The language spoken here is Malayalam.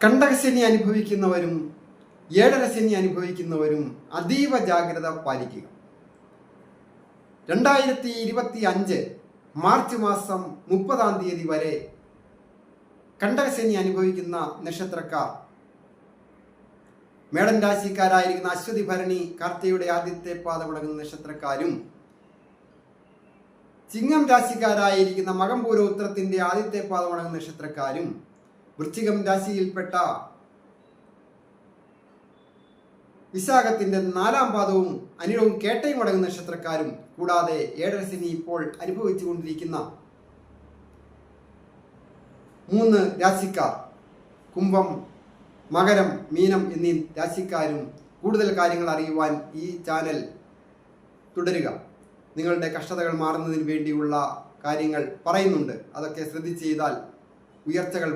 കണ്ടകശനി അനുഭവിക്കുന്നവരും ഏഴരശനി അനുഭവിക്കുന്നവരും അതീവ ജാഗ്രത പാലിക്കുക. 2025 മാർച്ച് മാസം 30-ാം തീയതി വരെ കണ്ടകശനി അനുഭവിക്കുന്ന നക്ഷത്രക്കാർ മേടൻ രാശിക്കാരായിരിക്കുന്ന അശ്വതി ഭരണി കാർത്തികയുടെ ആദ്യത്തെ പാദമടങ്ങുന്ന നക്ഷത്രക്കാരും ചിങ്ങം രാശിക്കാരായിരിക്കുന്ന മകം പൂര ഉത്രത്തിന്റെ ആദ്യത്തെ പാദമടങ്ങുന്ന നക്ഷത്രക്കാരും വൃശ്ചികം രാശിയിൽപ്പെട്ട വിശാഖത്തിന്റെ 4-ാം പാദവും അനിഴവും കേട്ടയും അടങ്ങുന്ന നക്ഷത്രക്കാരും കൂടാതെ ഏഴരശനി ഇപ്പോൾ അനുഭവിച്ചുകൊണ്ടിരിക്കുന്ന 3 രാശിക്കാർ കുംഭം, മകരം, മീനം എന്നീ രാശിക്കാരും കൂടുതൽ കാര്യങ്ങൾ അറിയുവാൻ ഈ ചാനൽ തുടരുക. നിങ്ങളുടെ കഷ്ടതകൾ മാറുന്നതിന് വേണ്ടിയുള്ള കാര്യങ്ങൾ പറയുന്നുണ്ട്. അതൊക്കെ ശ്രദ്ധിച്ച് ചെയ്താൽ ഉയർച്ചകൾ